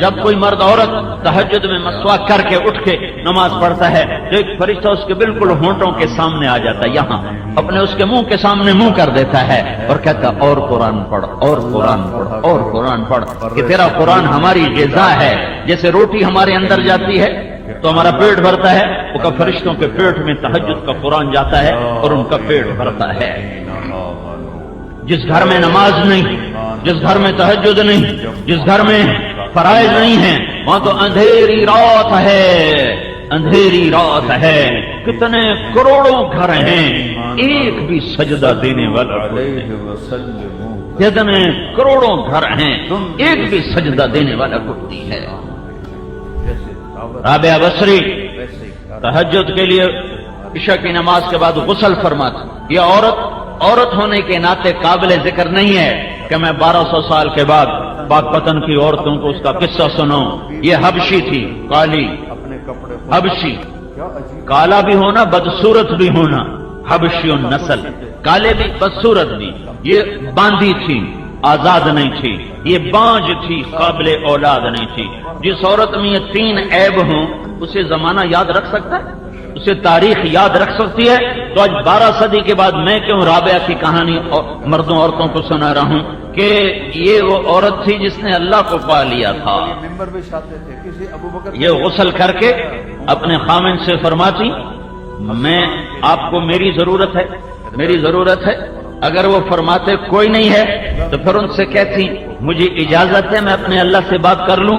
جب کوئی مرد عورت تہجد میں مسواک کر کے اٹھ کے نماز پڑھتا ہے تو ایک فرشتہ اس کے بالکل ہونٹوں کے سامنے آ جاتا ہے، یہاں اپنے اس کے منہ کے سامنے منہ کر دیتا ہے اور کہتا ہے اور قرآن پڑھ، اور قرآن پڑھ، اور قرآن پڑھ، کہ تیرا قرآن ہماری غذا ہے۔ جیسے روٹی ہمارے اندر جاتی ہے تو ہمارا پیٹ بھرتا ہے، وہ کا فرشتوں کے پیٹ میں تہجد کا قرآن جاتا ہے اور ان کا پیٹ بھرتا ہے۔ جس گھر میں نماز نہیں، جس گھر میں تہجد نہیں، جس گھر میں فرائض نہیں ہیں، وہاں تو اندھیری رات ہے، اندھیری رات ہے۔ کتنے کروڑوں گھر ہیں، ایک بھی سجدہ دینے والا کتنے کروڑوں گھر ہیں، ایک بھی سجدہ دینے والا کوئی ہے۔ رابعہ بصری تہجد کے لیے عشاء کی نماز کے بعد غسل فرماتی۔ یہ عورت ہونے کے ناطے قابل ذکر نہیں ہے کہ میں 1200 سال کے بعد پاک پتن کی عورتوں کو اس کا قصہ سنوں۔ یہ حبشی تھی، کالی حبشی، کالا بھی ہونا بدصورت بھی ہونا، حبشی النسل، کالے بھی بدصورت بھی۔ یہ باندھی تھی، آزاد نہیں تھی، یہ بانج تھی، قابل اولاد نہیں تھی۔ جس عورت میں یہ 3 عیب ہوں اسے زمانہ یاد رکھ سکتا ہے، اسے تاریخ یاد رکھ سکتی ہے۔ تو آج 12 صدی کے بعد میں کیوں رابعہ کی کہانی مردوں عورتوں کو سنا رہا ہوں کہ یہ وہ عورت تھی جس نے اللہ کو پا لیا تھا۔ یہ غسل کر کے اپنے خامن سے فرماتی میں آپ کو میری ضرورت ہے، میری ضرورت ہے۔ اگر وہ فرماتے کوئی نہیں ہے تو پھر ان سے کہتی مجھے اجازت ہے میں اپنے اللہ سے بات کر لوں،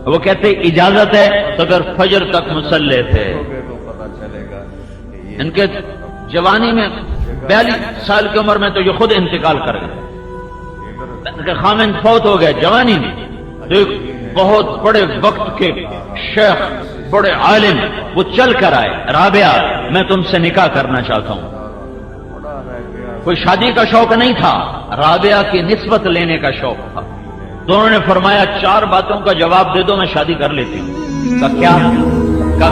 وہ کہتے اجازت ہے تو اگر فجر تک مصلی تھے۔ ان کے جوانی میں 42 سال کی عمر میں تو یہ خود انتقال کر گئے، ان کے خامن فوت ہو گئے جوانی میں۔ تو ایک بہت بڑے وقت کے شیخ، بڑے عالم، وہ چل کر آئے، رابعہ میں تم سے نکاح کرنا چاہتا ہوں۔ کوئی شادی کا شوق نہیں تھا، رابعہ کی نسبت لینے کا شوق تھا۔ دونوں نے فرمایا 4 باتوں کا جواب دے دو میں شادی کر لیتی ہوں۔ کہا کیا؟ کہا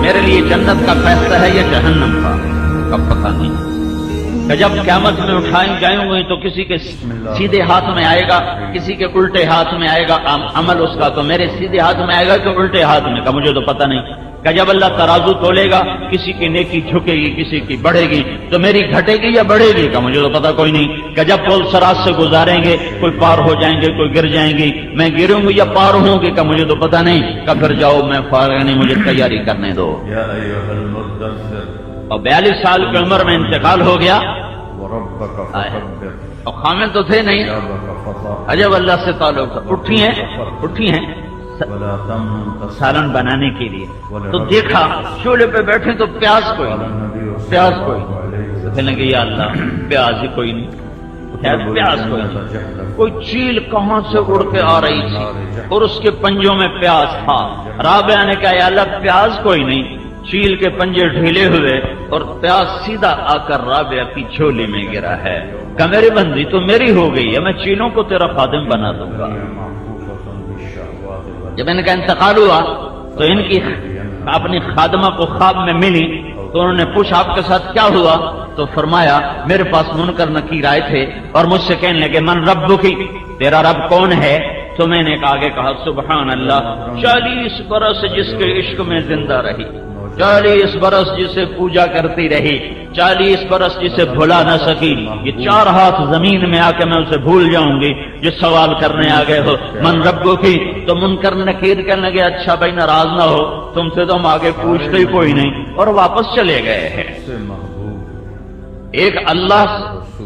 میرے لیے جنت کا فیصلہ ہے یا جہنم کا؟ کب پتہ نہیں۔ کہ جب قیامت میں اٹھائیں جائیں گے تو کسی کے سیدھے ہاتھ میں آئے گا، کسی کے الٹے ہاتھ میں آئے گا عمل اس کا، تو میرے سیدھے ہاتھ میں آئے گا کہ الٹے ہاتھ میں؟ کہ مجھے تو پتہ نہیں۔ کہ جب اللہ ترازو تولے گا کسی کی نیکی جھکے گی، کسی کی بڑھے گی، تو میری گھٹے گی یا بڑھے گی؟ کہ مجھے تو پتہ کوئی نہیں۔ کہ جب پول سراج سے گزاریں گے کوئی پار ہو جائیں گے، کوئی گر جائیں گی، میں گروں گی یا پار ہوں گی؟ کہ مجھے تو پتہ نہیں۔ کہ پھر جاؤ میں فارغ نہیں، مجھے تیاری کرنے دو۔ اور 42 سال کی عمر میں انتقال ہو گیا، اور خامن تو تھے نہیں، عجب اللہ سے تعلق تھا۔ اٹھی ہیں سالن بنانے کے لیے، تو دیکھا چولہے پہ بیٹھے تو پیاز کوئی نہیں، تو کہنے لگے یا اللہ پیاز ہی کوئی نہیں، پیاز کوئی نہیں۔ کوئی چیل کہاں سے اڑ کے آ رہی تھی اور اس کے پنجوں میں پیاز تھا۔ رابعہ نے کہا یا اللہ پیاز کوئی نہیں، چیل کے پنجے ڈھیلے ہوئے اور پیاز سیدھا آ کر رابعہ کی جھولی میں گرا ہے۔ کہ میری بندی تو میری ہو گئی ہے، میں چیلوں کو تیرا خادم بنا دوں گا۔ جب ان کا انتقال ہوا تو ان کی اپنی خادمہ کو خواب میں ملی، تو انہوں نے پوچھا آپ کے ساتھ کیا ہوا؟ تو فرمایا میرے پاس منکر نکیر آئے تھے اور مجھ سے کہنے لگے من ربکی، تیرا رب کون ہے؟ تو میں نے آگے کہا سبحان اللہ، 40 برس جس کے عشق میں زندہ رہی، 40 برس جسے پوجا کرتی رہی، 40 برس جسے بھلا نہ سکی، یہ 4 ہاتھ زمین میں آ کے میں اسے بھول جاؤں گی جو سوال کرنے آ گئے ہو من ربو کی۔ تو منکر نکیر کہنے لگے اچھا بھائی ناراض نہ ہو، تم سے تو ہم آگے پوچھتے ہی کوئی نہیں، اور واپس چلے گئے ہیں۔ ایک اللہ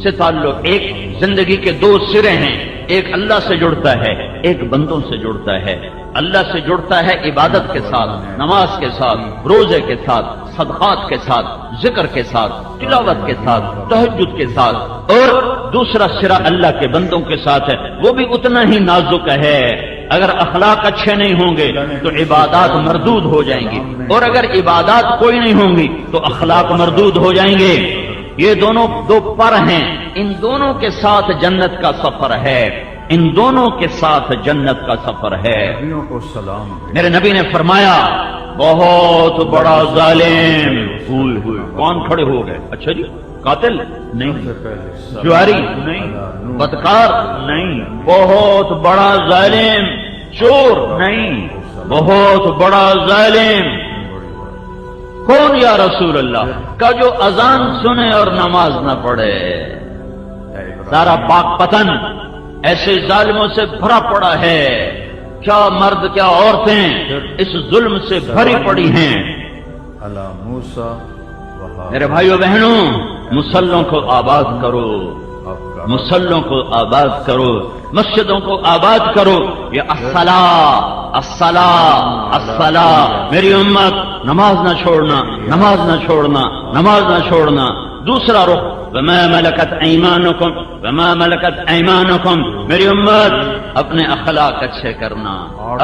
سے تعلق، ایک زندگی کے 2 سرے ہیں، ایک اللہ سے جڑتا ہے، ایک بندوں سے جڑتا ہے۔ اللہ سے جڑتا ہے عبادت کے ساتھ، نماز کے ساتھ، روزے کے ساتھ، صدقات کے ساتھ، ذکر کے ساتھ، تلاوت کے ساتھ، تہجد کے ساتھ، اور دوسرا سرا اللہ کے بندوں کے ساتھ ہے، وہ بھی اتنا ہی نازک ہے۔ اگر اخلاق اچھے نہیں ہوں گے تو عبادات مردود ہو جائیں گی، اور اگر عبادات کوئی نہیں ہوں گی تو اخلاق مردود ہو جائیں گے۔ یہ دونوں 2 پر ہیں، ان دونوں کے ساتھ جنت کا سفر ہے، ان دونوں کے ساتھ جنت کا سفر ہے۔ میرے نبی نے فرمایا بہت بڑا ظالم، کون کھڑے ہو گئے؟ اچھا جی قاتل نہیں، جواری نہیں، بدکار نہیں، بہت بڑا ظالم چور نہیں، بہت بڑا ظالم۔ کون یا رسول اللہ؟ کا جو اذان سنے اور نماز نہ پڑھے۔ سارا پاک پتن ایسے ظالموں سے بھرا پڑا ہے، کیا مرد کیا عورتیں اس ظلم سے بھری پڑی ہیں۔ میرے بھائیو بہنوں، مسلوں کو آباد کرو، مسلوں کو آباد کرو، مسجدوں کو آباد کرو۔ یہ الصلاۃ الصلاۃ الصلاۃ، میری امت نماز نہ چھوڑنا، نماز نہ چھوڑنا، نماز نہ چھوڑنا۔ دوسرا رخ وما ملکت ایمانکم، وما ملکت ایمانکم، میری امت اپنے اخلاق اچھے کرنا،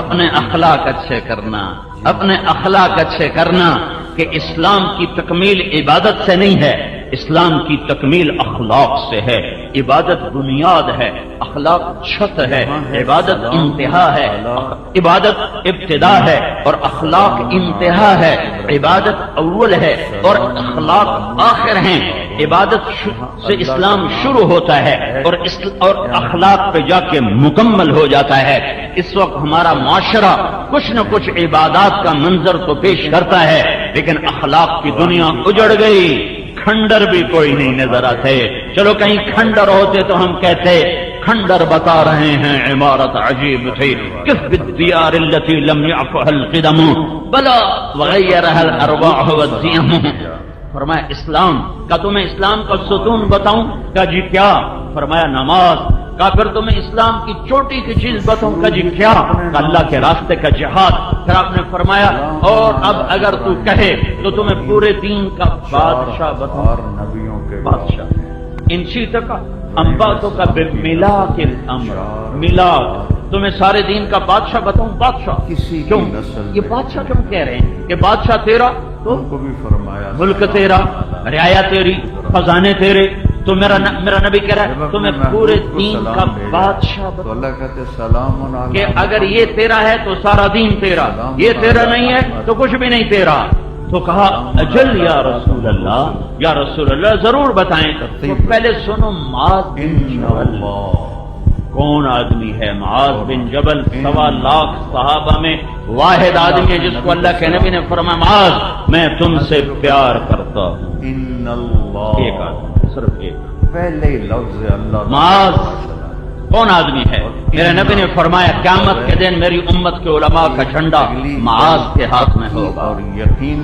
اپنے اخلاق اچھے کرنا، اپنے اخلاق اچھے کرنا۔ کہ اسلام کی تکمیل عبادت سے نہیں ہے، اسلام کی تکمیل اخلاق سے ہے۔ عبادت بنیاد ہے، اخلاق چھت ہے۔ عبادت انتہا ہے، عبادت ابتدا ہے، اور اخلاق انتہا ہے۔ عبادت اول ہے اور اخلاق آخر ہیں۔ عبادت سے اسلام شروع ہوتا ہے اور اخلاق پہ جا کے مکمل ہو جاتا ہے۔ اس وقت ہمارا معاشرہ کچھ نہ کچھ عبادات کا منظر تو پیش کرتا ہے، لیکن اخلاق کی دنیا اجڑ گئی۔ کھنڈر بھی کوئی نہیں نظر آتے۔ چلو کہیں کھنڈر ہوتے تو ہم کہتے کھنڈر بتا رہے ہیں عمارت عجیب تھی، کس بالدیار التي لم يعفها القدم بلا وغيرها الارواح والذيم۔ فرمایا اسلام کا تمہیں اسلام کا ستون بتاؤں؟ کہا جی کیا؟ فرمایا نماز۔ کہا پھر تمہیں اسلام کی چھوٹی سی چیز بتاؤں؟ کہا جی کیا؟ کہ اللہ کے راستے کا جہاد۔ پھر آپ نے فرمایا اور اب اگر تو کہے تو تمہیں پورے دین کا بادشاہ بتاؤں؟ نبیوں کے بادشاہ انشی تک انباتوں کا ملاک الامر، ملاک، تمہیں سارے دین کا بادشاہ بتاؤں؟ بادشاہ کیوں؟ یہ بادشاہ کیوں کہہ رہے ہیں کہ بادشاہ تیرا تو کو بھی فرمایا ملک تیرا، رعایا تیری، خزانے تیرے، تو میرا نبی کہہ رہا ہے تمہیں پورے دین کا بادشاہ بتاؤں۔ اللہ کہتے سلام کہ اگر یہ تیرا ہے تو سارا دین تیرا، یہ تیرا نہیں ہے تو کچھ بھی نہیں تیرا۔ تو کہا اجل یا رسول اللہ، یا رسول اللہ ضرور بتائیں۔ تو پہلے سنو معاذ بن جبل کون آدمی ہے؟ معاذ بن جبل 1.25 لاکھ صحابہ میں واحد آدمی ہے جس کو اللہ کے نبی نے فرمایا معاذ میں تم سے پیار کرتا ہوں۔ ان اللہ، ایک آدمی، صرف ایک، پہلے لفظ اللہ۔ معاذ کون آدمی ہے؟ میرے نبی نے فرمایا قیامت کے دن میری امت کے علماء کا جھنڈا معاذ کے ہاتھ میں ہوگا۔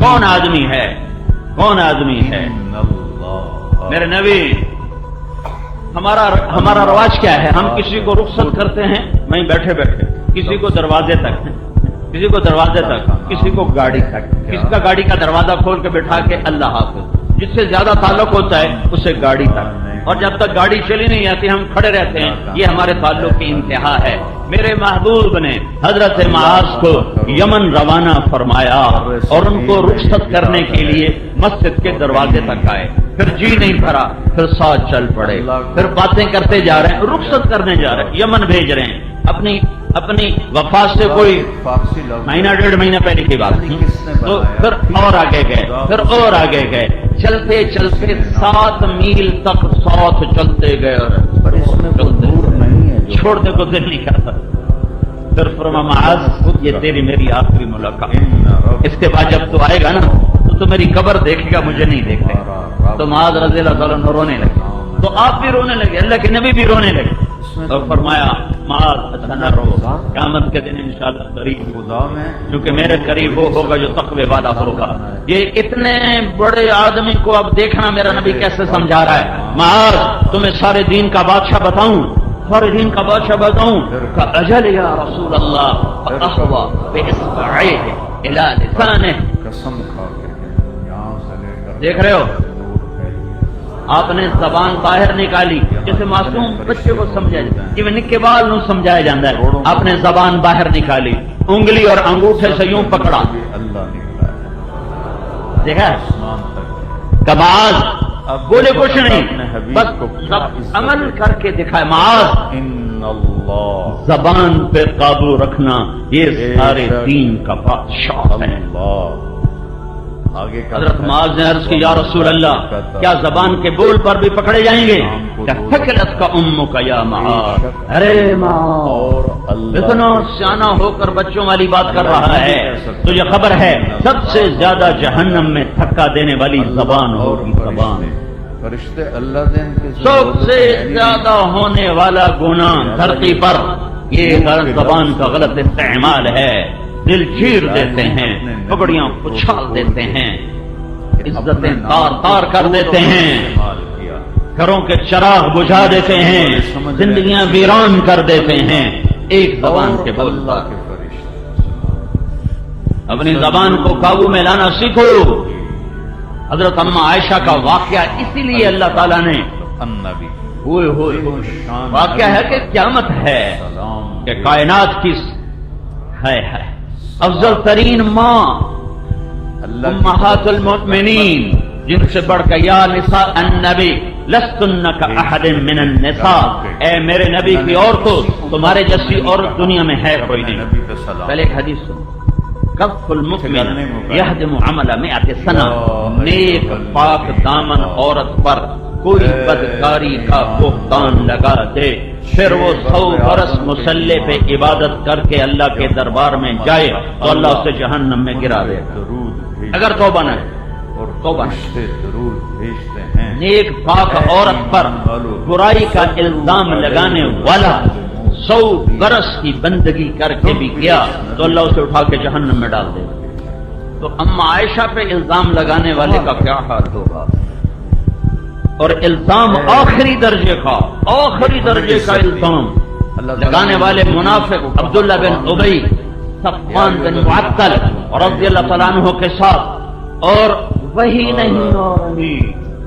کون آدمی ہے؟ کون آدمی ہے؟ میرے نبی، ہمارا رواج کیا ہے؟ ہم کسی کو رخصت کرتے ہیں وہیں بیٹھے بیٹھے، کسی کو دروازے تک، کسی کو دروازے تک، کسی کو گاڑی تک، کسی کا گاڑی کا دروازہ کھول کے بٹھا کے اللہ حافظ۔ جس سے زیادہ تعلق ہوتا ہے اسے گاڑی تک، اور جب تک گاڑی چلی نہیں آتی ہم کھڑے رہتے ہیں۔ یہ ہمارے تعلق کی انتہا ہے۔ میرے محبوب نے حضرت معاذ کو یمن روانہ فرمایا اور ان کو رخصت کرنے کے لیے مسجد کے دروازے تک آئے۔ پھر جی نہیں بھرا، پھر ساتھ چل پڑے، پھر باتیں کرتے جا رہے ہیں، رخصت کرنے جا رہے ہیں، یمن بھیج رہے ہیں۔ اپنی وفات سے کوئی مہینہ 1.5 مہینہ پہلے کی بات تھی۔ تو پھر اور آگے گئے، پھر اور آگے گئے، چلتے چلتے 7 میل تک ساتھ چلتے گئے، اور چھوڑنے کو دل نہیں کرتا۔ پھر فرمایا معاذ یہ تیری میری آخری ملاقات، اس کے بعد جب تو آئے گا نا تو میری قبر دیکھے گا، مجھے نہیں دیکھے گا۔ تو معاذ رضی اللہ تعالیٰ عنہ رونے لگے، تو آپ بھی رونے لگے، اللہ کے نبی بھی رونے لگے، اور فرمایا معاذ اچھا نہ رو، قیامت کے دن انشاءاللہ قریب خدا میں، کیونکہ میرے قریب وہ ہوگا جو تقوی والا ہوگا۔ یہ اتنے بڑے آدمی کو اب دیکھنا میرا نبی کیسے سمجھا رہا ہے۔ معاذ تمہیں سارے دین کا بادشاہ بتاؤں؟ سارے دین کا بادشاہ بتاؤں؟ کہ اجل یا رسول اللہ، فاخوا باصبعیہ الی لسانہ، قسم کھا کے یہاں سے لے کر، دیکھ رہے ہو آپ نے زبان باہر نکالی جیسے معصوم بچے کو سمجھا جائے، جی میں نکے بال نو سمجھایا جاتا ہے۔ آپ نے زبان باہر نکالی، انگلی اور انگوٹھے سے یوں پکڑا، دیکھا کمال، بولے کچھ نہیں، بس عمل کر کے دکھائے۔ معاذ زبان پہ قابو رکھنا، یہ سارے دین کا بادشاہ ہے۔ حضرت معاذ نے عرض کی یا رسول اللہ کیا زبان کے بول پر بھی پکڑے جائیں گے؟ کیا ثقلت کا امک یا معاذ، ارے معاذ اتنا سیانہ ہو کر بچوں والی بات کر رہا ہے، تجھے خبر ہے سب سے زیادہ جہنم میں دھکا دینے والی زبان ہوگی زبان۔ فرشتے اللہ دین کے سب سے زیادہ ہونے والا گناہ دھرتی پر یہ زبان کا غلط استعمال ہے، دل چیر دیتے ہیں، پگڑیاں اچھال دیتے ہیں، عزتیں تار تار کر دیتے ہیں، گھروں کے چراغ بجھا دیتے ہیں، زندگیاں ویران کر دیتے ہیں ایک زبان کے بول پر۔ اپنی زبان کو قابو میں لانا سیکھو۔ حضرت اماں عائشہ کا واقعہ اسی لیے اللہ تعالیٰ نے ہوئے واقعہ ہے کہ قیامت ہے کہ کائنات کی ہے افضل ترین ماں امہات المؤمنین، جن سے بڑھ کر یا نساء النبی لستن کاحد من النساء، اے میرے نبی کی عورتوں تمہارے جیسی عورت دنیا میں ہے کوئی نہیں۔ پہلے ایک حدیث سنو، کف المؤمن یہدم عمل مئات سنہ، نیک پاک دامن عورت پر کوئی بدکاری کا بہتان لگا دے پھر وہ 100 برس مصلی پہ عبادت کر کے اللہ کے دربار میں جائے تو اللہ اسے جہنم میں گرا دے اگر توبہ نہ توبہ نیک پاک عورت پر برائی کا الزام لگانے والا 100 برس کی بندگی کر کے بھی گیا تو اللہ اسے اٹھا کے جہنم میں ڈال دے۔ تو اماں عائشہ پہ الزام لگانے والے کا کیا حال ہوگا؟ اور الزام آخری درجے کا الزام لگانے والے منافق عبداللہ بن ابی، صفوان بن معطل رضی اللہ تعالیٰ عنہ کے ساتھ، اور وہی نہیں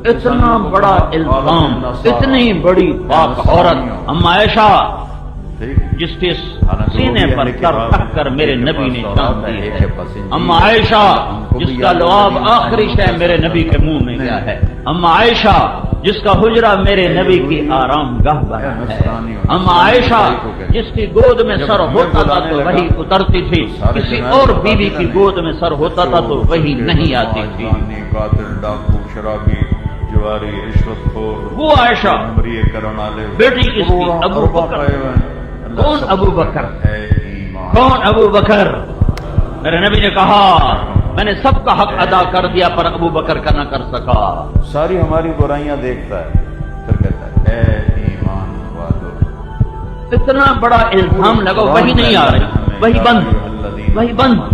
اتنا بڑا الزام، اتنی بڑی پاک عورت اماں عائشہ جس کے سینے پر سر رکھ کر میرے نبی نے جان دی ہے، اماں عائشہ جس کا لعاب آخری شے میرے نبی کے منہ میں گیا ہے، اماں عائشہ جس کا حجرہ میرے نبی کی آرام گاہ بنا ہے، اماں عائشہ جس کی گود میں سر ہوتا تھا تو وہی اترتی تھی، کسی اور بیوی کی گود میں سر ہوتا تھا تو وہی نہیں آتی تھی۔ وہ عائشہ بیٹی کس کی؟ ابو بکر۔ کون ابو بکر؟ کون ابو بکر؟ میرے نبی نے کہا میں نے سب کا حق ادا کر دیا پر ابو بکر کا نہ کر سکا۔ ساری ہماری برائیاں دیکھتا ہے پھر کہتا ہے اے ایمان والو، اتنا بڑا الزام لگا وہی نہیں آ رہی، وہی بند۔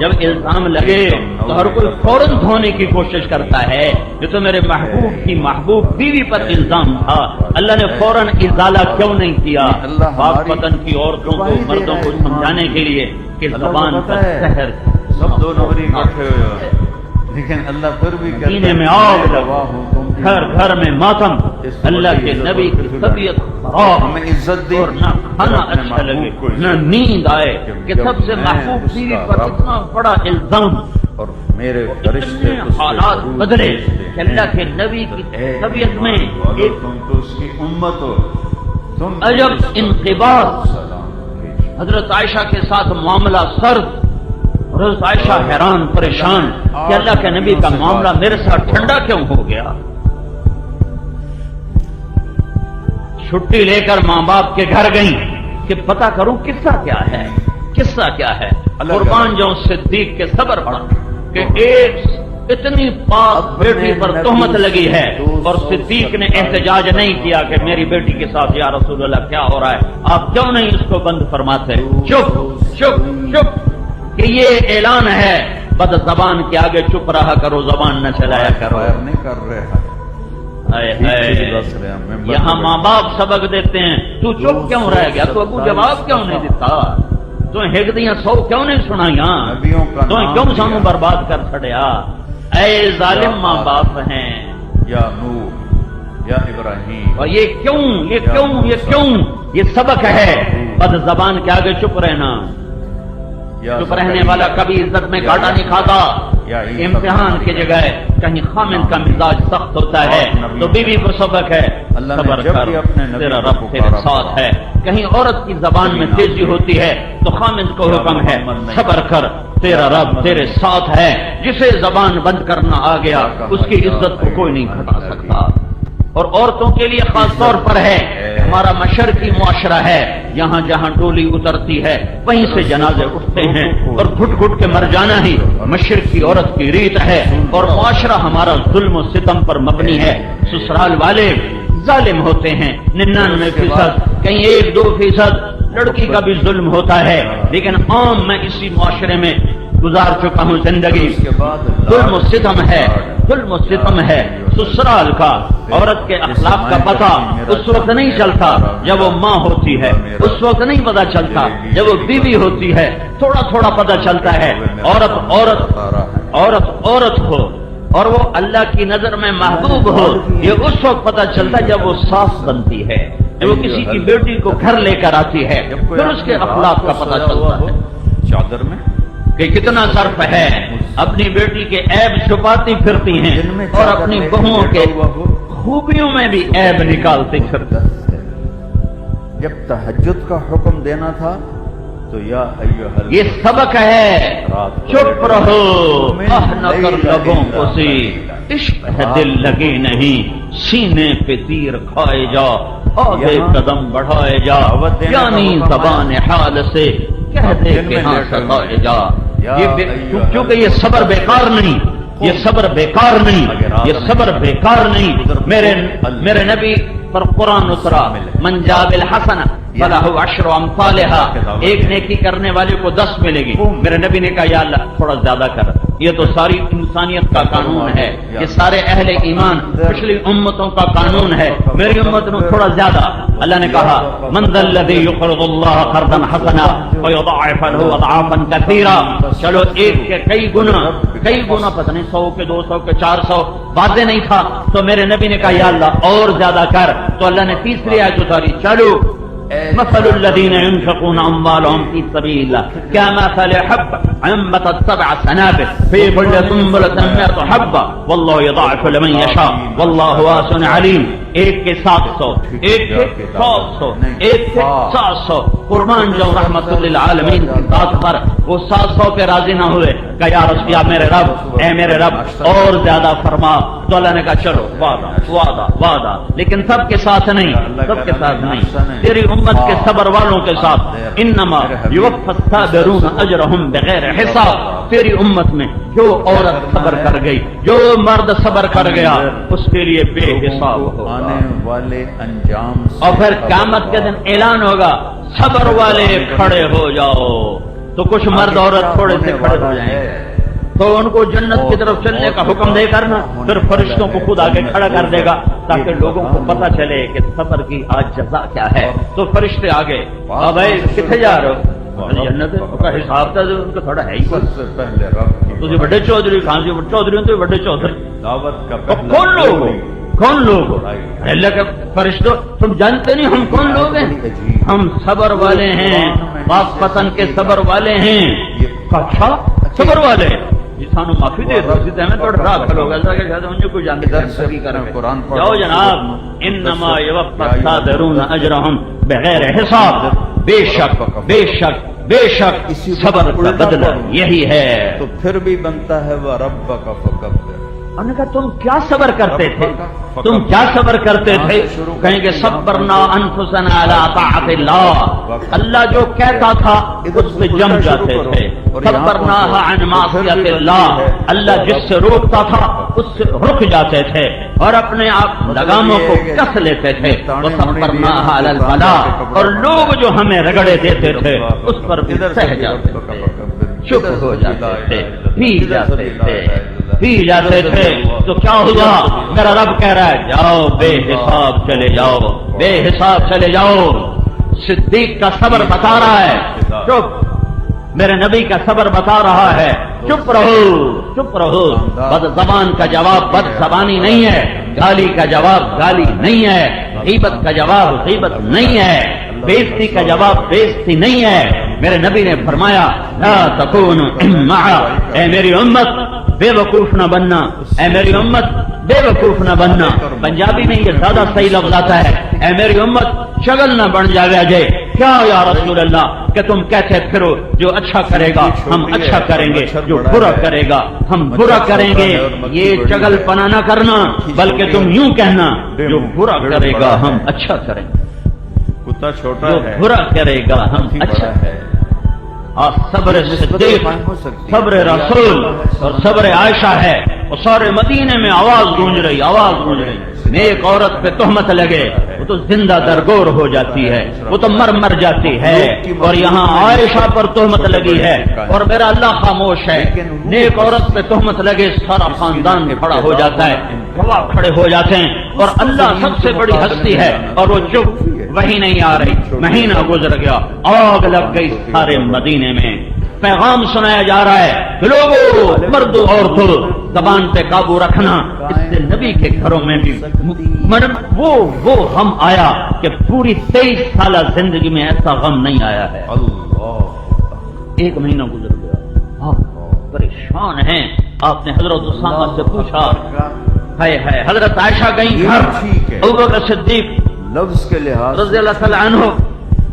جب الزام لگے تو ہر کوئی فوراً دھونے کی کوشش کرتا ہے، یہ تو میرے محبوب کی محبوب بیوی پر الزام تھا، اللہ نے فوراً ازالہ کیوں نہیں کیا؟ پاک وطن کی عورتوں کو مردوں کو سمجھانے کے لیے کہ زبان کا زہر سب دو نمبری اکٹھے ہوئے، لیکن اللہ پھر بھی سینے میں آگ لگا، گھر گھر میں ماتم، اللہ کے نبی کی طبیعت ہمیں عزت دی اور نہ کھانا اچھا لگے نہ نیند آئے کہ سب سے محبوب بیوی پر اتنا بڑا الزام، اور میرے فرشتے حالات بدلے کہ اللہ کے نبی کی طبیعت میں ایک تم تو اس کی امت ہو، تم عجب انقباض۔ حضرت عائشہ کے ساتھ معاملہ سرد، حضرت عائشہ حیران پریشان کہ اللہ کے نبی کا معاملہ میرے ساتھ ٹھنڈا کیوں ہو گیا۔ چھٹی لے کر ماں باپ کے گھر گئیں کہ پتہ کروں قصہ کیا ہے۔ قربان جاؤں صدیق کے صبر پر کہ ایک اتنی پاک بیٹی پر تہمت لگی ہے اور صدیق نے احتجاج نہیں کیا کہ میری بیٹی کے ساتھ یا رسول اللہ کیا ہو رہا ہے، آپ کیوں نہیں اس کو بند فرماتے؟ چپ کہ یہ اعلان ہے، بد زبان کے آگے چپ رہا کرو، زبان نہ چلایا کرو۔ نہیں کر رہے یہاں ماں باپ سبق دیتے ہیں، تو چپ کیوں رہ گیا؟ تو ابو جواب کیوں نہیں دیتا؟ تو ہگدیاں 100 کیوں نہیں سنائیاں؟ تو کیوں سانو برباد کر چھڑیا؟ اے ظالم ماں باپ ہیں یا نوح یا ابراہیم، اور یہ کیوں یہ سبق ہے بد زبان کے آگے چپ رہنا۔ چپ رہنے والا کبھی عزت میں کاٹا نہیں کھاتا، امتحان کی جگہ کہیں خامن کا مزاج سخت ہوتا ہے تو بیوی پر سبق ہے صبر کر تیرا رب تیرے ساتھ ہے. کہیں عورت کی زبان میں تیزی ہوتی ہے تو خامن کو حکم ہے صبر کر تیرا رب تیرے ساتھ ہے. جسے زبان بند کرنا آ گیا اس کی عزت کو کوئی نہیں گھٹا سکتا. اور عورتوں کے لیے خاص طور پر ہے. ہمارا مشرقی معاشرہ ہے, یہاں جہاں ڈولی اترتی ہے وہیں سے جنازے اٹھتے ہیں اور گھٹ گھٹ کے مر جانا ہی مشرق کی عورت کی ریت ہے. اور معاشرہ ہمارا ظلم و ستم پر مبنی ہے. سسرال والے ظالم ہوتے ہیں 99%, کہیں 1-2% لڑکی کا بھی ظلم ہوتا ہے. لیکن عام میں اسی معاشرے میں گزار چکا ہوں زندگی. ظلم و ستم ہے, ظلم و ستم ہے. سسرال کا عورت کے اخلاق کا پتہ اس وقت نہیں چلتا جب وہ ماں ہوتی ہے, اس وقت نہیں پتہ چلتا جب وہ بیوی ہوتی ہے. تھوڑا تھوڑا پتہ چلتا ہے. عورت ہو اور وہ اللہ کی نظر میں محبوب ہو, یہ اس وقت پتہ چلتا جب وہ ساس بنتی ہے, جب وہ کسی کی بیٹی کو گھر لے کر آتی ہے, پھر اس کے اخلاق کا پتہ چلتا ہے. چادر میں کہ کتنا ظرف ہے, اپنی بیٹی کے عیب چھپاتی پھرتی ہیں اور اپنی بہوؤں کے خوبیوں میں بھی عیب نکالتی پھرتی. جب تہجد کا حکم دینا تھا تو یا یہ سبق ہے, چپ رہو نہ کر لبوں کو سی, عشق ہے دل لگی نہیں, سینے پہ تیر کھائے جا, آگے قدم بڑھائے جا, یعنی زبان حال سے کہہ دے کہ ہاں ستائے جا. کیونکہ یہ صبر بیکار نہیں, یہ صبر بیکار نہیں, یہ صبر بیکار نہیں. میرے نبی پر قرآن اترا, من جاء بالحسنہ فلہ عشر امثالھا, ایک نیکی کرنے والے کو 10 ملے گی. میرے نبی نے کہا یا اللہ تھوڑا زیادہ کر. یہ تو ساری انسانیت کا قانون ہے, یہ سارے اہل ایمان پچھلی امتوں کا قانون ہے. میری امت میں تھوڑا زیادہ. اللہ نے کہا من ذا الذی یقرض اللہ قرضا حسنا ویضاعف له اضعافا کثیرا. چلو ایک کے کئی گنا پتہ نہیں 100 کے 200 کے 400 واضح نہیں تھا تو میرے نبی نے کہا یا اللہ اور زیادہ کر. تو اللہ نے تیسری آیت اتاری, چلو مثل الذين ينفقون اموالهم في سبيل الله كمثل حبة انبتت 7 سنابل في كل سنبلة 100 حبة والله يضاعف لمن يشاء والله واسع عليم. ایک کے 700, ایک کے 700, ایک کے 700. قربان جو رحمت للعالمین کی ذات پر وہ 700 پہ راضی نہ ہوئے کہ یا رسول یا میرے رب, اے میرے رب اور زیادہ فرما. تو اللہ نے کہا چلو وعدہ, لیکن سب کے ساتھ نہیں, سب کے ساتھ نہیں, تیری امت کے صبر والوں کے ساتھ. انما یوفى الصابرون اجرهم بغیر حساب. تیری امت میں جو عورت صبر کر گئی, جو مرد صبر کر گیا, اس کے لیے بے حساب ہوگا. آنے والے انجام سے اور پھر قیامت کے دن اعلان ہوگا صبر والے کھڑے ہو جاؤ. تو کچھ مرد عورت تھوڑے سے کھڑے ہو جائیں گے تو ان کو جنت کی طرف چلنے کا حکم دے کرنا, پھر فرشتوں کو خود آگے کھڑا کر دے گا تاکہ لوگوں کو پتہ چلے کہ صبر کی آج جزا کیا ہے. تو فرشتے آگے, بھائی کتنے جا رہے ہو؟ جنت کا حساب تھا ان کا تھوڑا ہے ہی. سب سے پہلے رب تجھے بڑے چودھری, کہاں سے چودھری تو بڑے چودھری. دعوت کا کون لوگ اللہ کے فرشتوں تم جانتے نہیں ہم کون لوگ ہیں؟ ہم صبر والے ہیں, پاک پتن کے صبر والے ہیں. اچھا صبر والے سانو معافی دے دو, ہمیں تھوڑا راہ کھلو گا ایسا کہ شاید انہیں کوئی جانتے جاؤ جناب. انما یوفى الصابرون اجرهم بغیر حساب. بے شک صبر کا بدلہ یہی ہے. تو پھر بھی بنتا ہے وہ رب کا فکبر. انہوں نے کہا تم کیا صبر کرتے تھے, تم کیا صبر کرتے تھے؟ کہیں کہ صبرنا انفسنا علی طاعت اللہ. اللہ جو کہتا تھا اس پہ جم جاتے تھے. صبرنا عن معصیت اللہ, اللہ جس سے روکتا تھا اس سے رک جاتے تھے اور اپنے آپ لگاموں کو کس لیتے تھے. وصبرنا علی البلاء, اور لوگ جو ہمیں رگڑے دیتے تھے اس پر بھی سہ جاتے تھے, چپ ہو جاتے تھے, پی جاتے تھے. تو کیا ہوا؟ میرا رب کہہ رہا ہے جاؤ بے حساب چلے جاؤ, بے حساب چلے جاؤ. صدیق کا صبر بتا رہا ہے چپ, میرے نبی کا صبر بتا رہا ہے چپ رہو. بد زبان کا جواب بد زبانی نہیں ہے, گالی کا جواب گالی نہیں ہے, غیبت کا جواب غیبت نہیں ہے, بےزتی کا جواب بےزتی نہیں ہے. میرے نبی نے فرمایا لا تکون مع, اے میری امت بے وقوف نہ بننا، اے میری امت بے وقوف نہ بننا۔ پنجابی میں یہ زیادہ صحیح لفظ آتا ہے، اے میری امت شغل نہ بن جاوے جے۔ کیا یا رسول اللہ کہ تم کہتے پھرو جو اچھا کرے گا ہم اچھا کریں گے، جو برا کرے گا ہم برا کریں گے۔ یہ چگل پنا نہ کرنا، بلکہ تم یوں کہنا جو برا کرے گا ہم اچھا کریں گے، کتا چھوٹا جو ہے، برا کرے گا ہم اچھا بڑا ہے۔ اور صبر صدیق، صبر رسول اور صبر عائشہ ہے۔ اور سارے مدینے میں آواز گونج رہی، آواز گونج رہی، نیک عورت پہ تہمت لگے وہ تو زندہ درگور ہو جاتی ہے، وہ تو مر جاتی ہے، اور یہاں عائشہ پر تہمت لگی ہے اور میرا اللہ خاموش ہے۔ نیک عورت پہ تہمت لگے سارا خاندان کھڑا ہو جاتا ہے، گواہ کھڑے ہو جاتے ہیں، اور اللہ سب سے بڑی ہستی ہے اور وہ چپ، وہی نہیں آ رہی۔ مہینہ گزر گیا، آگ لگ گئی سارے مدینے میں۔ پیغام سنایا جا رہا ہے کہ لوگوں، مرد و عورتوں، زبان پہ قابو رکھنا۔ اس سے نبی کے گھروں میں بھی وہ غم آیا کہ پوری 23 سالہ زندگی میں ایسا غم نہیں آیا ہے۔ اللہ، ایک مہینہ گزر گیا، آپ پریشان ہیں۔ آپ نے حضرت اسامہ سے پوچھا، ہے حضرت عائشہ گئی گھر، ابوبکر صدیق لفظ کے لحاظ رضی اللہ تعالیٰ عنہ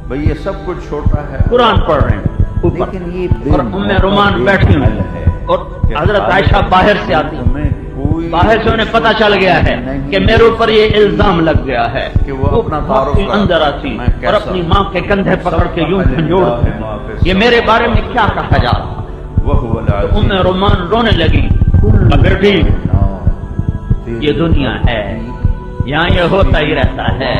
بھئی یہ سب کچھ چھوٹا ہے، قرآن پڑھ رہے ہیں اوپر، لیکن یہ اور ام رومان بیٹھی ہوئی ہے، اور حضرت عائشہ باہر سے آتی، باہر سے انہیں پتہ چل گیا ہے کہ میرے اوپر یہ الزام لگ گیا ہے کہ وہ اپنا تعارف وہ اندر آتی اور اپنی ماں کے کندھے پکڑ کے یوں جھنجھوڑتی، یہ میرے بارے میں کیا کہا جا رہا؟ ام رومان رونے لگی، بیٹی یہ دنیا ہے، یہاں یہ ہوتا ہی رہتا ہے۔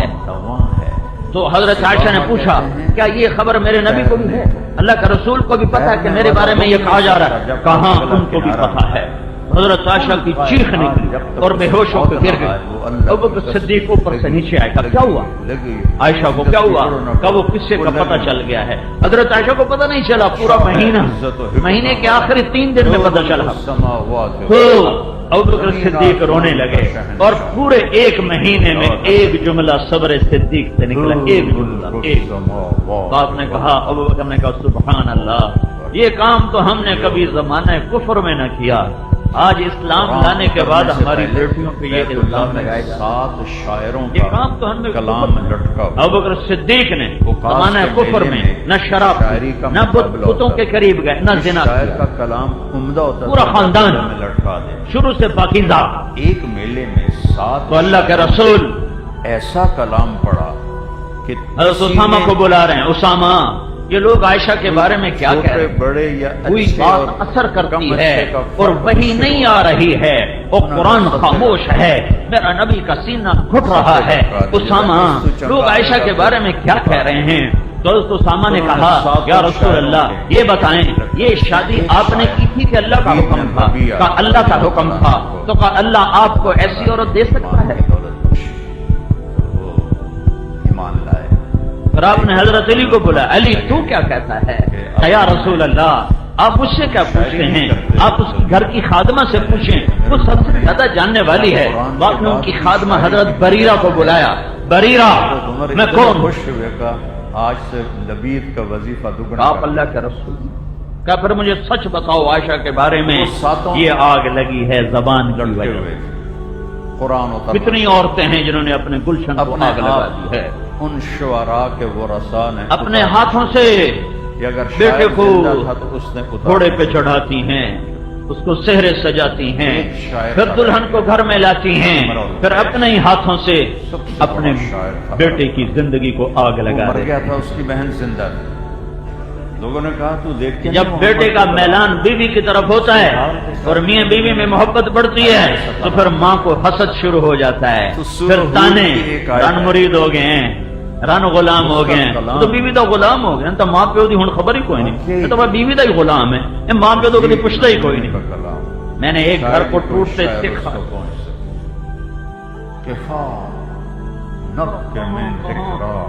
تو حضرت عائشہ نے پوچھا کیا یہ خبر میرے نبی کو بھی ہے؟ اللہ کا رسول کو بھی پتا ہے کہ میرے بارے میں یہ کہا جا رہا ہے؟ کہاں ان کو بھی پتا ہے۔ حضرت عائشہ کی چیخ نکلی اور بے ہوش ہو کے گر گئی۔ ابوبکر صدیق اوپر سے نیچے آئے، کیا ہوا عائشہ کو، کیا ہوا؟ کہ وہ قصے کا پتہ چل گیا ہے۔ حضرت عائشہ کو پتہ نہیں چلا، پورا مہینے کے آخری 3 دن میں پتہ چلا۔ تو ابوبکر صدیق رونے لگے، اور پورے 1 مہینے میں ایک جملہ صبر صدیق سے نکلا، ایک جملہ، ایک۔ آپ نے کہا، ابوبکر نے کہا سبحان اللہ، یہ کام تو ہم نے کبھی زمانہ کفر میں نہ کیا، آج اسلام لانے کے بعد ہماری بیٹیوں پہ یہ الزام لگائے گا۔ 7 شاعروں یہ کام تو ہم نے کلام لٹکا۔ ابوبکر صدیق نے زمانہ کفر میں نہ شراب، نہ بتوں کے قریب گئے، نہ زنا، شاعر کا کلام عمدہ ہوتا، پورا خاندان میں لٹکا دے۔ شروع سے پاکیزہ۔ ایک میلے میں 7 تو اللہ کے رسول ایسا کلام پڑا کہ حضرت اسامہ کو بلا رہے ہیں، اسامہ یہ لوگ عائشہ کے بارے میں کیا کہہ رہے ہیں؟ بڑے یا کوئی اچھے بات اور اثر کرتی کم ہے اچھے کا اور فرق وہی اس نہیں سے آ رہی ہے، اور قرآن خاموش ہے، میرا نبی کا سینہ گھٹ رہا ہے۔ اسامہ لوگ عائشہ کے بارے میں کیا کہہ رہے ہیں؟ تو اسامہ نے کہا یا رسول اللہ یہ بتائیں، یہ شادی آپ نے کی تھی کہ اللہ کا حکم تھا؟ کہا اللہ کا حکم تھا۔ تو کہا اللہ آپ کو ایسی عورت دے سکتا ہے؟ ایمان لائے۔ پھر آپ نے حضرت علی کو بولا، علی تو کیا کہتا ہے؟ یا رسول اللہ آپ اس سے کیا پوچھتے ہیں؟ آپ اس کی گھر کی خادمہ سے پوچھیں، وہ سب سے زیادہ جاننے والی ہے۔ آپ نے ان کی خادمہ حضرت بریرہ کو بلایا، بریرہ میں کون؟ خوش ہوئے کا آج سے لبید کا وظیفہ دگنا۔ آپ اللہ کے رسول کیا پھر مجھے سچ بتاؤ عائشہ کے بارے میں یہ آگ لگی ہے زبان کی وجہ سے؟ قرآن کتنی عورتیں ہیں جنہوں نے اپنے گلشن کو آگ لگا دی ہے؟ ان شعراء کے وہ رسا نے اپنے ہاتھوں سے بیٹے کو گھوڑے پہ چڑھاتی ہیں، اس کو سہرے سجاتی ہیں، پھر دلہن کو گھر میں لاتی ہیں، پھر اپنے ہی ہاتھوں سے اپنے بیٹے کی زندگی کو آگ لگا مر دیتے گیا ہیں۔ تھا، اس کی بہن زندہ تھی۔ لوگوں نے کہا تو دیکھ کے جب بیٹے کا میلان بیوی کی طرف ہوتا ہے اور میاں بیوی میں محبت بڑھتی ہے تو پھر ماں کو حسد شروع ہو جاتا ہے، پھر تانے، رن مرید ہو گئے ہیں، رن غلام ہو گئے ہیں، تو بیوی دا غلام ہو گئے، تو ماں پیو دی ہن خبر ہی کوئی نہیں، تو بیوی دا ہی غلام ہے، ماں پیو تو کبھی پوچھتا ہی کوئی نہیں۔ میں نے ایک گھر کو ٹوٹتے سیکھا،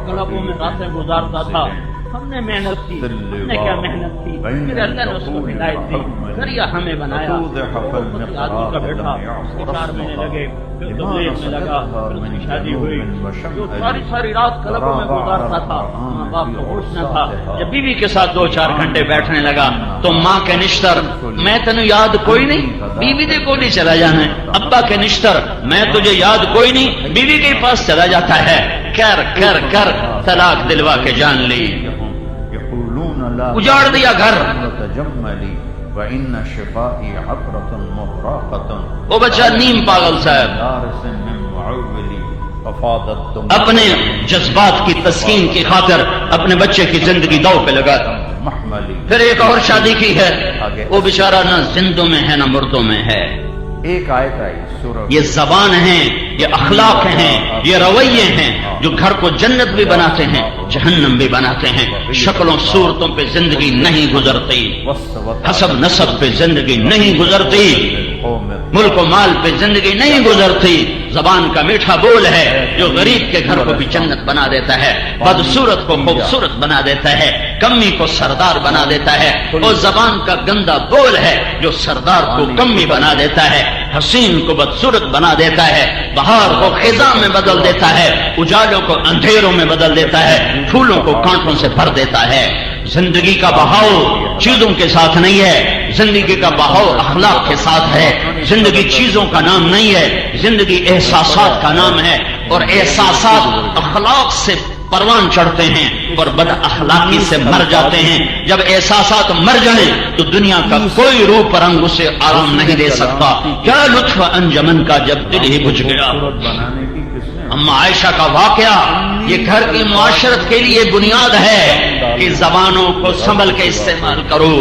کلبوں میں راتیں گزارتا تھا، ہم نے محنت کی، ہم نے کیا محنت کی، پھر اللہ نے اس کو ہدایت دی، ذریعہ ہمیں بنایا۔ آدمی کا بیٹا 4 مہینے لگے، پھر تبلیغ میں لگا، پھر اس کی شادی ہوئی، جو ساری رات کلبوں میں گزارتا تھا، ماں باپ کو پوچھنا تھا۔ جب بیوی کے ساتھ 2-4 گھنٹے بیٹھنے لگا تو ماں کے نشتر، میں تینوں یاد کوئی نہیں، بیوی دے کو نہیں چلا جانا ہے۔ ابا کے نشتر، میں تجھے یاد کوئی نہیں، بیوی کے پاس چلا جاتا ہے۔ کر کر کر طلاق دلوا کے جان لی، اجاڑ دیا گھر۔ وَإِنَّ شِفَائِي عَبْرَةٌ مُحْرَقَةٌ وہ بچہ نیم پاگل صاحب دارس من معول افاضت اپنے جذبات کی تسکین کی خاطر اپنے بچے کی زندگی دو پہ لگا۔ محملی۔ پھر ایک اور شادی کی ہے، وہ بیچارہ نہ زندوں میں ہے نہ مردوں میں ہے۔ ایک آیت آئی سورہ، یہ زبان ہیں، یہ اخلاق ہیں، یہ رویے ہیں جو گھر کو جنت بھی بناتے ہیں، جہنم بھی بناتے ہیں۔ شکلوں صورتوں پہ زندگی نہیں گزرتی، حسب نسب پہ زندگی نہیں گزرتی، ملک و مال پہ زندگی نہیں گزرتی۔ زبان کا میٹھا بول ہے جو غریب کے گھر کو بھی جنت بنا دیتا ہے، بدصورت کو خوبصورت بنا دیتا ہے، کمی کو سردار بنا دیتا ہے۔ اور زبان کا گندا بول ہے جو سردار کو کمی بنا دیتا ہے، حسین کو بدصورت بنا دیتا ہے، بہار کو خزاں میں بدل دیتا ہے، اجالوں کو اندھیروں میں بدل دیتا ہے، پھولوں کو کانٹوں سے بھر دیتا ہے۔ زندگی کا بہاؤ چیزوں کے ساتھ نہیں ہے، زندگی کا بہاؤ اخلاق کے ساتھ ہے۔ زندگی چیزوں کا نام نہیں ہے، زندگی احساسات کا نام ہے، اور احساسات اخلاق سے پروان چڑھتے ہیں اور بد اخلاقی سے مر جاتے ہیں۔ جب احساسات مر جائیں تو دنیا کا کوئی روپ رنگ اسے آرام نہیں دے سکتا۔ کیا لطف انجمن کا جب دل ہی بجھ گیا۔ بنانے کی کس نے؟ اما عائشہ کا واقعہ یہ گھر کی معاشرت کے لیے بنیاد ہے کہ زبانوں کو سنبھل کے استعمال کرو۔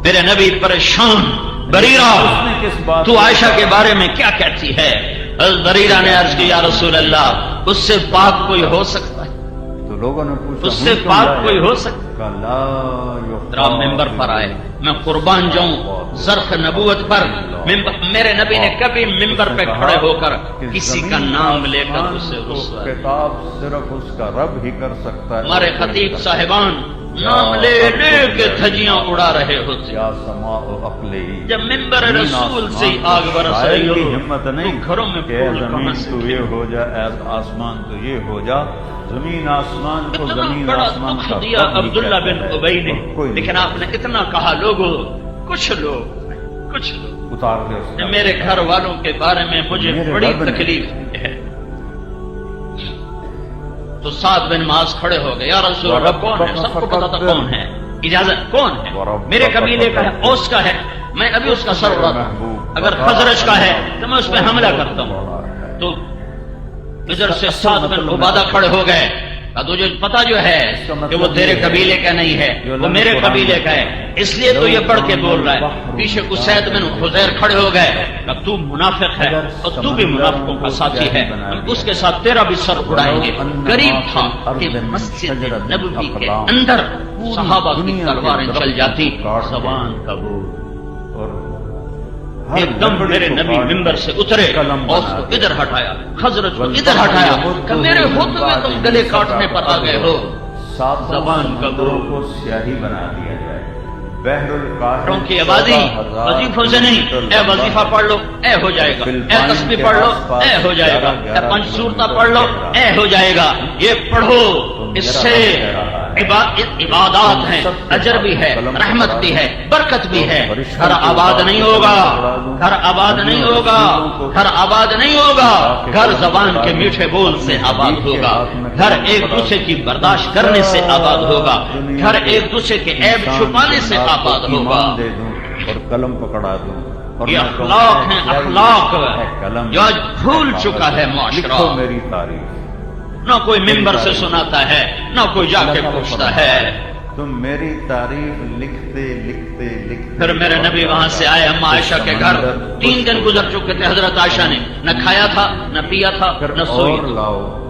میرے نبی پریشان، بریرہ تو عائشہ کے بارے میں کیا کہتی ہے؟ بریرہ نے عرض کی، یا رسول اللہ، اس سے پاک کوئی ہو سکتا ہے؟ تو لوگوں نے پوچھا اس سے پاک کوئی ہو سکتا؟ ذرا ممبر پر آئے، میں قربان جاؤں ظرف نبوت پر۔ میرے نبی نے کبھی ممبر پہ کھڑے ہو کر کسی کا نام لے کر اسے رسوا نہیں۔ خطاب صرف اس کا رب ہی کر سکتا ہے۔ ہمارے خطیب صاحبان نام لے لے کے دھجیاں اڑا رہے ہوتے، یا سماء عقلی، جب ممبر رسول سے آگ برس رہی ہو ہمت نہیں تو گھروں میں کہ پھول زمین کہاں سے تو یہ ہو جا، اے آسمان تو یہ ہو جا۔ زمین آسمان کو اتنا زمین بڑا آسمان دکھ کا دیا رب ہی عبداللہ بن کہتا ہے۔ ابی نے، کوئی نہیں۔ لیکن آپ نے اتنا کہا، لوگوں کچھ لوگ اتار دے اس کا۔ میرے گھر والوں کے بارے میں مجھے میرے بڑی رب نے۔ تکلیف ہے۔ تو سعد بن معاذ کھڑے ہو گئے، یا رسول اللہ کون ہے؟ سب کو پتا تھا کون ہے، اجازت کون ہے؟ میرے قبیلے کا ہے، اوس کا ہے، میں ابھی اس کا سر اڑاتا ہوں۔ اگر خزرج کا ہے تو میں اس پہ حملہ کرتا ہوں۔ تو ادھر سے سعد بن عبادہ کھڑے ہو گئے، تجھے پتا جو ہے کہ وہ تیرے قبیلے کا نہیں ہے، وہ میرے قبیلے کا ہے، اس لیے تو یہ بڑھ کے بول رہا ہے۔ پیچھے اسید بن حذیر کھڑے ہو گئے، تو منافق ہے اور تو بھی منافقوں کا ساتھی ہے، ہم اس کے ساتھ تیرا بھی سر اڑائیں گے۔ قریب تھا کہ مسجد نبوی کے اندر صحابہ کی تلواریں چل جاتی۔ زبان کا بول، ایک دم میرے نبی ممبر سے اترے اور اس کو ادھر ہٹایا، خزرج کو ادھر ہٹایا کہ میرے ہوتے ہوئے تم گلے کاٹنے پر آ گئے ہو۔ زبان کا بول کو سیاہی بنا دیا جائے۔ بحر القاہر کی آبادی وظیفوں سے نہیں، اے وظیفہ پڑھ لو اے ہو جائے گا، اے تسبیح پڑھ لو اے ہو جائے گا، اے 5 سورتیں پڑھ لو اے ہو جائے گا۔ یہ پڑھو، اس سے عبادات ہیں، اجر بھی ہے، رحمت بھی ہے، برکت بھی ہے۔ گھر آباد نہیں ہوگا، گھر آباد نہیں ہوگا، گھر آباد نہیں ہوگا، گھر زبان کے میٹھے بول سے آباد ہوگا، گھر ایک دوسرے کی برداشت کرنے سے آباد ہوگا، گھر ایک دوسرے کے عیب چھپانے سے آباد ہوگا۔ دے دوں اور قلم پکڑا دوں، اور یہ اخلاق ہیں، اخلاق قلم جو آج بھول چکا ہے معاشرہ۔ لکھو میری تاریخ، نہ کوئی ممبر سے سناتا ہے، نہ کوئی جا کے پوچھتا ہے۔ تم میری تعریف لکھتے لکھتے لکھتے۔ پھر میرے نبی وہاں سے آئے اما عائشہ کے گھر، 3 دن گزر چکے تھے، حضرت عائشہ نے نہ کھایا تھا نہ پیا تھا نہ سوئی تھی،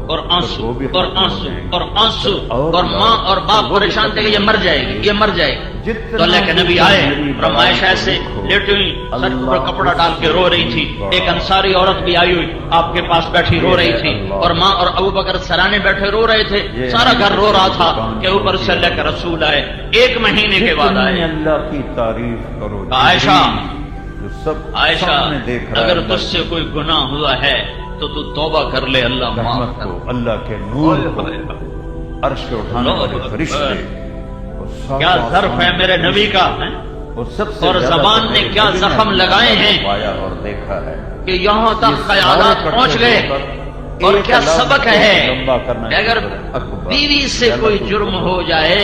اور آنسو اور آنسو اور آنسو، اور ماں اور باپ پریشان تھے کہ یہ مر جائے گی، یہ مر جائے گی۔ تو اللہ کے نبی آئے اور عائشہ سے لیٹی ہوئی سر پر کپڑا ڈال کے رو رہی تھی. ایک انصاری عورت بھی آئی ہوئی آپ کے پاس بیٹھی رو رہی تھی, اور ماں اور ابو بکر سرانے بیٹھے رو رہے تھے. سارا گھر رو رہا تھا کہ اوپر سے اللہ کے رسول آئے. 1 مہینے کے بعد آئے. اللہ کی تعریف کرو. عائشہ جو سب عائشہ سامنے دیکھ رہا ہے, اگر تجھ سے کوئی گناہ ہوا ہے تو تو توبہ کر لے, اللہ معاف رحمت کر. کو, اللہ کے نور کو, عرش کے اٹھانے والے فرشتے, کیا ظرف ہے میرے نبی کا, اور سب سے اور زیادہ زبان نے کیا زخم لگائے ہیں پایا اور دیکھا ہے کہ یہاں تک خیالات پہنچ گئے. اور کیا سبق ہے کہ اگر بیوی سے کوئی جرم ہو جائے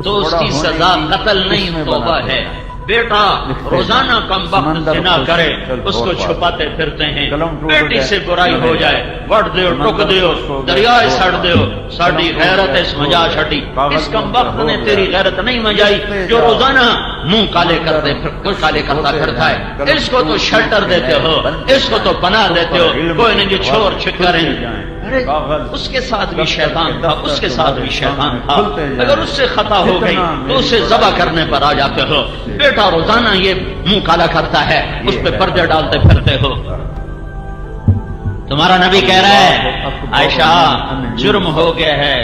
تو اس کی سزا قتل نہیں توبہ ہے. بیٹا روزانہ کم وقت زنا کرے, اس کو چھپاتے پھرتے ہیں. بیٹی سے برائی ہو جائے, وٹ دیو ٹک دیو دریائے سڑ دیو, ساڈی غیرت اس مجا چھٹی. اس کم وقت نے تیری غیرت نہیں مجائی جو روزانہ منہ کالے کرتا پھرتا ہے. اس کو تو شیلٹر دیتے ہو, اس کو تو پناہ دیتے ہو, کوئی نہیں جو چھوڑ چھکریں. اس کے ساتھ بھی شیطان تھا, اس کے ساتھ بھی شیطان تھا. اگر اس سے خطا ہو گئی تو اسے ذبح کرنے پر آ جاتے ہو. بیٹا روزانہ یہ منہ کالا کرتا ہے, اس پہ پردے ڈالتے پھرتے ہو. تمہارا نبی کہہ رہا ہے عائشہ جرم ہو گیا ہے,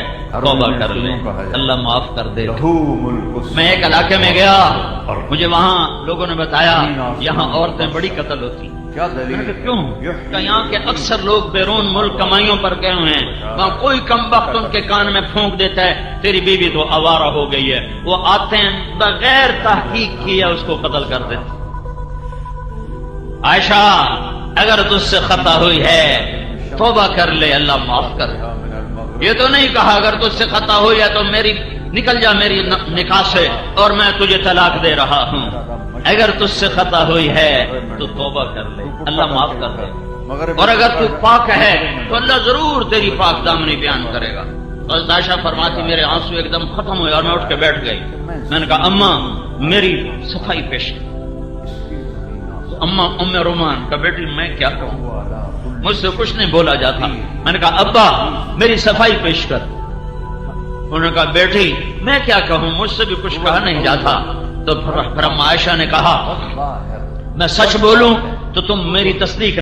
توبہ کر لے, اللہ معاف کر دے. میں ایک علاقے میں گیا, مجھے وہاں لوگوں نے بتایا یہاں عورتیں بڑی قتل ہوتی. کیوں کہ یہاں کے اکثر لوگ بیرون ملک کمائیوں پر گئے ہوئے ہیں. وہاں کوئی کم وقت ان کے کان میں پھونک دیتا ہے تیری بیوی تو آوارہ ہو گئی ہے. وہ آتے ہیں بغیر تحقیق کیے اس کو قتل کر دیتے. عائشہ اگر تجھ سے خطا ہوئی ہے توبہ کر لے, اللہ معاف کر. یہ تو نہیں کہا اگر تجھ سے خطا ہوئی ہے تو میری نکل جا میری نکاح سے اور میں تجھے طلاق دے رہا ہوں. اگر تجھ سے خطا ہوئی ہے تو توبہ کر لے, اللہ معاف کر دے. اور اگر تو پاک ہے تو اللہ ضرور تیری پاک دامنی بیان کرے گا. اور عائشہ فرماتی میرے آنسو ایک دم ختم ہوئے اور میں اٹھ کے بیٹھ گئی. میں نے کہا اماں میری صفائی پیش. اماں ام رومان کا بیٹی میں کیا کہوں, مجھ سے کچھ نہیں بولا جاتا. میں نے کہا ابا میری صفائی پیش کر. انہوں نے کہا بیٹی میں کیا کہوں, مجھ سے بھی کچھ کہا نہیں جاتا. تو پھر عائشہ نے کہا میں سچ بولوں تو تم میری تصدیق